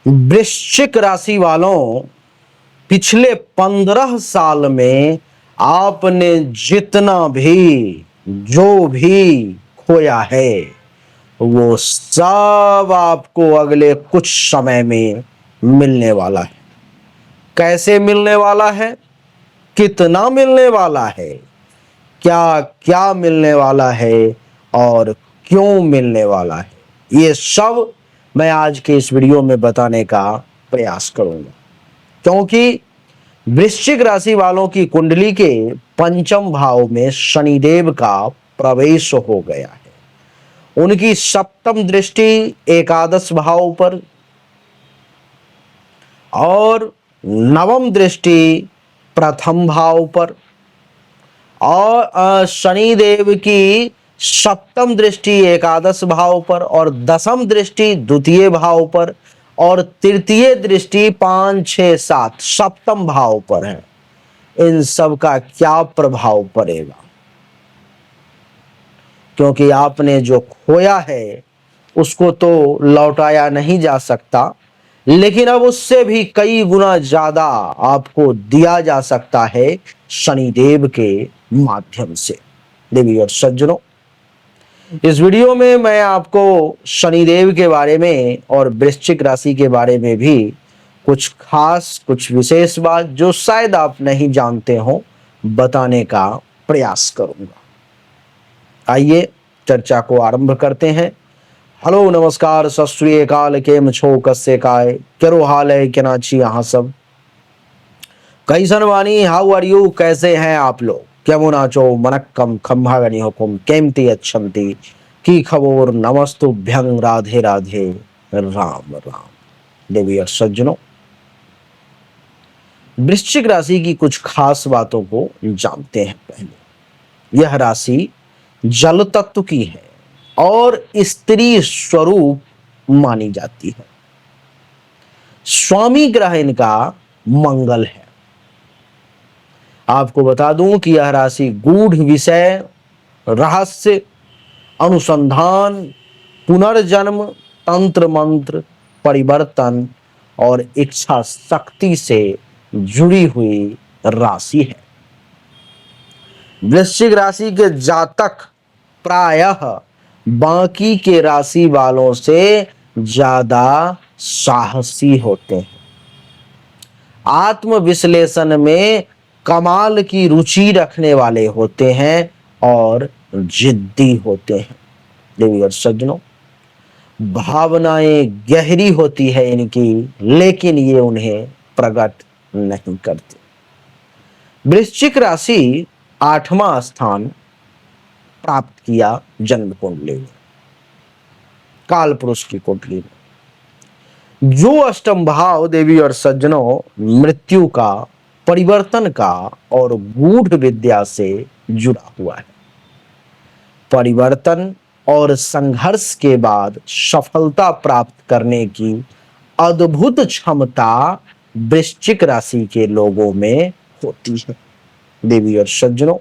वृश्चिक राशि वालों, पिछले 15 साल में आपने जितना भी जो भी खोया है वो सब आपको अगले कुछ समय में मिलने वाला है। कैसे मिलने वाला है, कितना मिलने वाला है, क्या क्या मिलने वाला है और क्यों मिलने वाला है, ये सब मैं आज के इस वीडियो में बताने का प्रयास करूंगा। क्योंकि वृश्चिक राशि वालों की कुंडली के पंचम भाव में शनिदेव का प्रवेश हो गया है। उनकी सप्तम दृष्टि एकादश भाव पर और नवम दृष्टि प्रथम भाव पर और शनिदेव की सप्तम दृष्टि एकादश भाव पर और दसम दृष्टि द्वितीय भाव पर और तृतीय दृष्टि 5, 6, 7 सप्तम भाव पर है। इन सब का क्या प्रभाव पड़ेगा, क्योंकि आपने जो खोया है उसको तो लौटाया नहीं जा सकता, लेकिन अब उससे भी कई गुना ज्यादा आपको दिया जा सकता है शनिदेव के माध्यम से। देवी और सज्जनों, इस वीडियो में मैं आपको शनिदेव के बारे में और वृश्चिक राशि के बारे में भी कुछ खास, कुछ विशेष बात जो शायद आप नहीं जानते हो बताने का प्रयास करूंगा। आइए चर्चा को आरंभ करते हैं। हेलो, नमस्कार, सत श्री अकाल, केम छो, कस्से काय, केरो हाल है, केना छी अहाँ सब, कैसन वानी, हाउ आर यू, कैसे हैं आप लोग, केमन आचो, मनक्कम, खम्भागनी हुकुम, केमती अच्छमती, की खबर, नमस्तुभ्यं, राधे राधे, राम राम। देवी और सज्जनों, वृश्चिक राशि की कुछ खास बातों को जानते हैं। पहले, यह राशि जल तत्व की है और स्त्री स्वरूप मानी जाती है। स्वामी ग्रह इनका मंगल है। आपको बता दूं कि यह राशि गूढ़ विषय, रहस्य, अनुसंधान, पुनर्जन्म, तंत्र मंत्र, परिवर्तन और इच्छा शक्ति से जुड़ी हुई राशि है। वृश्चिक राशि के जातक प्रायः बाकी के राशि वालों से ज्यादा साहसी होते हैं, आत्मविश्लेषण में कमाल की रुचि रखने वाले होते हैं और जिद्दी होते हैं। देवी और सज्जनों, भावनाएं गहरी होती है इनकी, लेकिन ये उन्हें प्रकट नहीं करते। वृश्चिक राशि 8वां स्थान प्राप्त किया जन्म कुंडली में, काल पुरुष की कुंडली में। जो अष्टम भाव, देवी और सज्जनों, मृत्यु का, परिवर्तन का और गूढ़ विद्या से जुड़ा हुआ है। परिवर्तन और संघर्ष के बाद सफलता प्राप्त करने की अद्भुत क्षमता वृश्चिक राशि के लोगों में होती है। देवी और सज्जनों,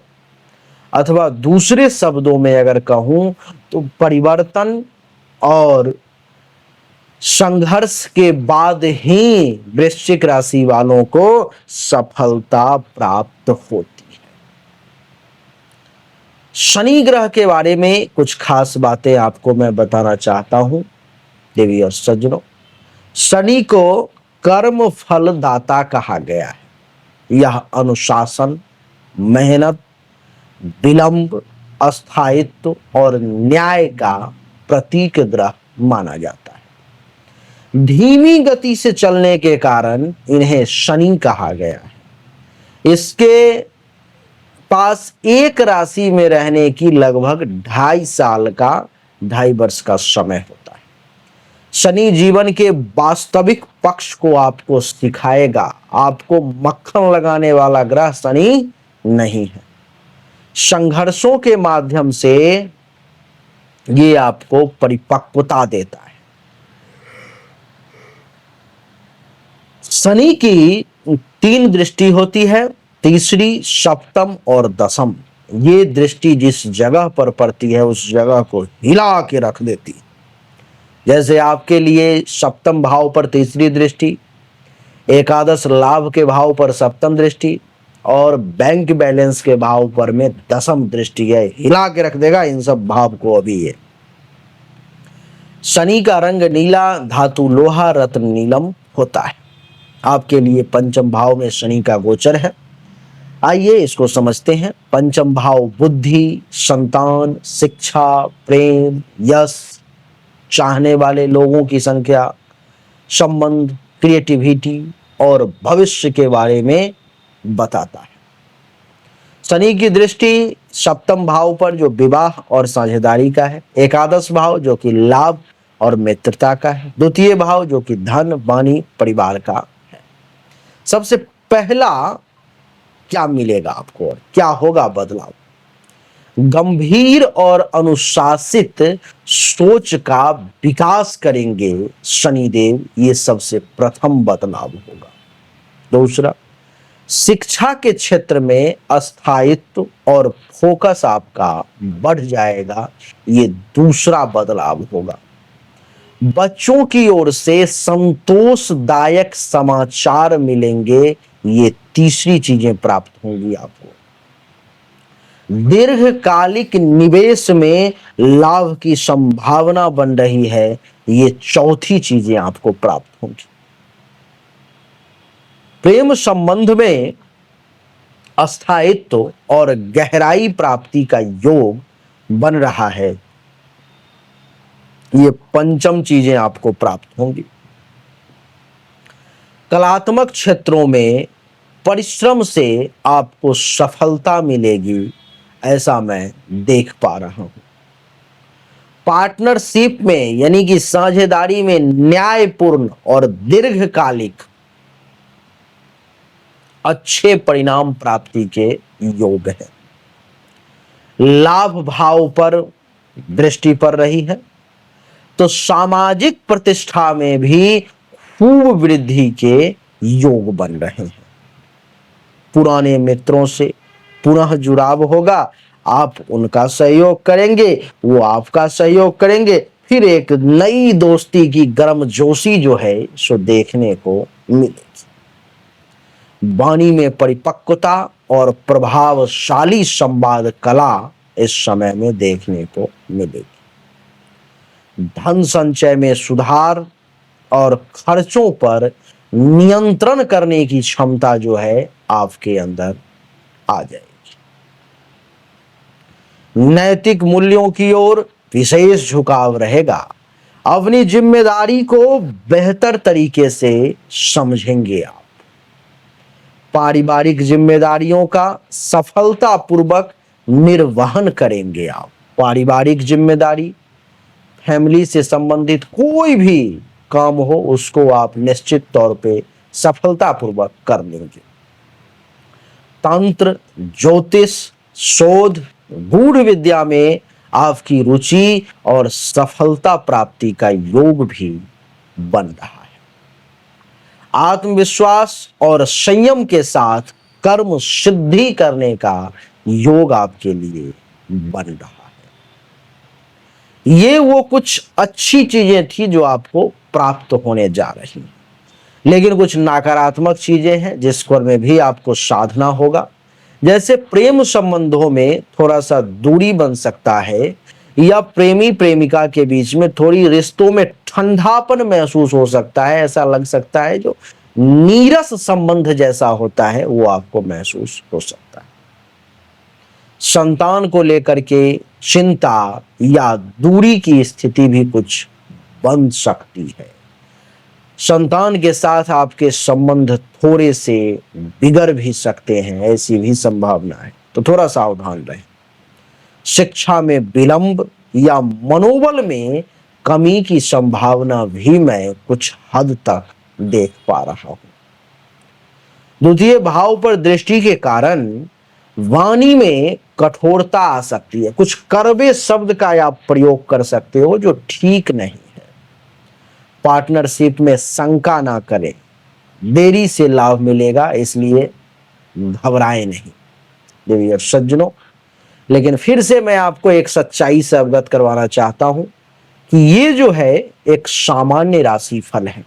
अथवा दूसरे शब्दों में अगर कहूं तो परिवर्तन और संघर्ष के बाद ही वृश्चिक राशि वालों को सफलता प्राप्त होती है। शनि ग्रह के बारे में कुछ खास बातें आपको मैं बताना चाहता हूं। देवी और सज्जनों, शनि को कर्म फल दाता कहा गया है। यह अनुशासन, मेहनत, विलंब, अस्थायित्व और न्याय का प्रतीक ग्रह माना जाता है। धीमी गति से चलने के कारण इन्हें शनि कहा गया है। इसके पास एक राशि में रहने की लगभग 2.5 वर्ष का समय होता है। शनि जीवन के वास्तविक पक्ष को आपको सिखाएगा। आपको मक्खन लगाने वाला ग्रह शनि नहीं है। संघर्षों के माध्यम से ये आपको परिपक्वता देता है। शनि की 3 दृष्टि होती है, तीसरी, सप्तम और दसम। ये दृष्टि जिस जगह पर पड़ती है उस जगह को हिला के रख देती है। जैसे आपके लिए सप्तम भाव पर तीसरी दृष्टि, एकादश लाभ के भाव पर सप्तम दृष्टि और बैंक बैलेंस के भाव पर में दसम दृष्टि है। हिला के रख देगा इन सब भाव को अभी ये। शनि का रंग नीला, धातु लोहा, रत्न नीलम होता है। आपके लिए पंचम भाव में शनि का गोचर है। आइए इसको समझते हैं। पंचम भाव बुद्धि, संतान, शिक्षा, प्रेम, यश, चाहने वाले लोगों की संख्या, संबंध, क्रिएटिविटी और भविष्य के बारे में बताता है। शनि की दृष्टि सप्तम भाव पर जो विवाह और साझेदारी का है, एकादश भाव जो कि लाभ और मित्रता का है, द्वितीय भाव जो कि धन, वाणी, परिवार का है। सबसे पहला क्या मिलेगा आपको और क्या होगा बदलाव? गंभीर और अनुशासित सोच का विकास करेंगे शनिदेव, ये सबसे प्रथम बदलाव होगा। दूसरा, शिक्षा के क्षेत्र में स्थायित्व और फोकस आपका बढ़ जाएगा, ये दूसरा बदलाव होगा। बच्चों की ओर से संतोषदायक समाचार मिलेंगे, ये तीसरी चीजें प्राप्त होंगी आपको। दीर्घकालिक निवेश में लाभ की संभावना बन रही है, ये चौथी चीजें आपको प्राप्त होंगी। प्रेम संबंध में स्थायित्व और गहराई प्राप्ति का योग बन रहा है, ये पंचम चीजें आपको प्राप्त होंगी। कलात्मक क्षेत्रों में परिश्रम से आपको सफलता मिलेगी, ऐसा मैं देख पा रहा हूं। पार्टनरशिप में यानी कि साझेदारी में न्यायपूर्ण और दीर्घकालिक अच्छे परिणाम प्राप्ति के योग है। लाभ भाव पर दृष्टि पड़ रही है तो सामाजिक प्रतिष्ठा में भी खूब वृद्धि के योग बन रहे हैं। पुराने मित्रों से पुनः जुड़ाव होगा, आप उनका सहयोग करेंगे, वो आपका सहयोग करेंगे, फिर एक नई दोस्ती की गर्मजोशी जो है सो देखने को मिलेगी। वाणी में परिपक्वता और प्रभावशाली संवाद कला इस समय में देखने को मिलेगी। धन संचय में सुधार और खर्चों पर नियंत्रण करने की क्षमता जो है आपके अंदर आ जाएगी। नैतिक मूल्यों की ओर विशेष झुकाव रहेगा। अपनी जिम्मेदारी को बेहतर तरीके से समझेंगे आप। पारिवारिक जिम्मेदारियों का सफलतापूर्वक निर्वहन करेंगे आप। पारिवारिक जिम्मेदारी, फैमिली से संबंधित कोई भी काम हो उसको आप निश्चित तौर पे सफलतापूर्वक कर लेंगे। तंत्र, ज्योतिष, शोध, गूढ़ विद्या में आपकी रुचि और सफलता प्राप्ति का योग भी बन रहा है। आत्मविश्वास और संयम के साथ कर्म सिद्धि करने का योग आपके लिए बन रहा है। ये वो कुछ अच्छी चीजें थी जो आपको प्राप्त होने जा रही हैं, लेकिन कुछ नकारात्मक चीजें हैं जिस पर में भी आपको साधना होगा। जैसे प्रेम संबंधों में थोड़ा सा दूरी बन सकता है, या प्रेमी प्रेमिका के बीच में थोड़ी रिश्तों में ठंडापन महसूस हो सकता है। ऐसा लग सकता है जो नीरस संबंध जैसा होता है वो आपको महसूस हो सकता है। संतान को लेकर के चिंता या दूरी की स्थिति भी कुछ बन सकती है। संतान के साथ आपके संबंध थोड़े से बिगड़ भी सकते हैं, ऐसी भी संभावना है, तो थोड़ा सावधान रहें। शिक्षा में विलंब या मनोबल में कमी की संभावना भी मैं कुछ हद तक देख पा रहा हूं। द्वितीय भाव पर दृष्टि के कारण वाणी में कठोरता आ सकती है। कुछ कड़वे शब्द का आप प्रयोग कर सकते हो जो ठीक नहीं है। पार्टनरशिप में शंका ना करें, देरी से लाभ मिलेगा, इसलिए घबराएं नहीं देवी सज्जनों। लेकिन फिर से मैं आपको एक सच्चाई से अवगत करवाना चाहता हूं कि ये जो है एक सामान्य राशिफल है,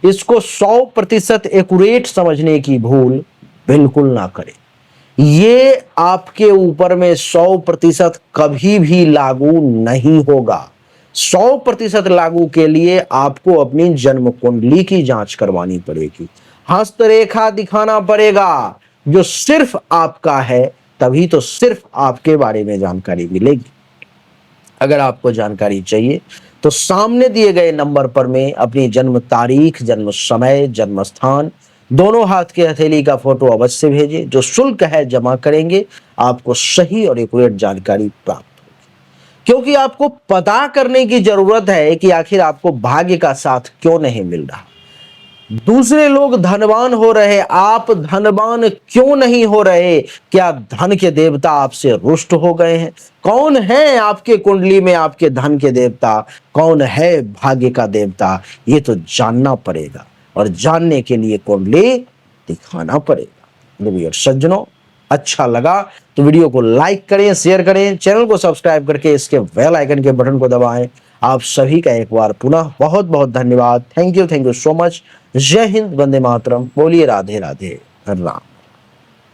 इसको 100% एक्यूरेट समझने की भूल बिल्कुल ना करें। ये आपके ऊपर में 100% कभी भी लागू नहीं होगा। 100% लागू के लिए आपको अपनी जन्म कुंडली की जांच करवानी पड़ेगी, हस्तरेखा दिखाना पड़ेगा जो सिर्फ आपका है, तभी तो सिर्फ आपके बारे में जानकारी मिलेगी। अगर आपको जानकारी चाहिए तो सामने दिए गए नंबर पर में अपनी जन्म तारीख, जन्म समय, जन्म स्थान, दोनों हाथ की हथेली का फोटो अवश्य भेजें। जो शुल्क है जमा करेंगे, आपको सही और एक्यूरेट जानकारी प्राप्त, क्योंकि आपको पता करने की जरूरत है कि आखिर आपको भाग्य का साथ क्यों नहीं मिल रहा। दूसरे लोग धनवान हो रहे, आप धनवान क्यों नहीं हो रहे? क्या धन के देवता आपसे रुष्ट हो गए हैं? कौन है आपके कुंडली में आपके धन के देवता? कौन है भाग्य का देवता? ये तो जानना पड़ेगा, और जानने के लिए कुंडली दिखाना पड़ेगा। और सज्जनों, अच्छा लगा तो वीडियो को लाइक करें, शेयर करें, चैनल को सब्सक्राइब करके इसके बेल आइकन के बटन को दबाएं। आप सभी का एक बार पुनः बहुत बहुत धन्यवाद। Thank you so much. जय हिंद, वंदे मातरम, बोलिए राधे राधे राम।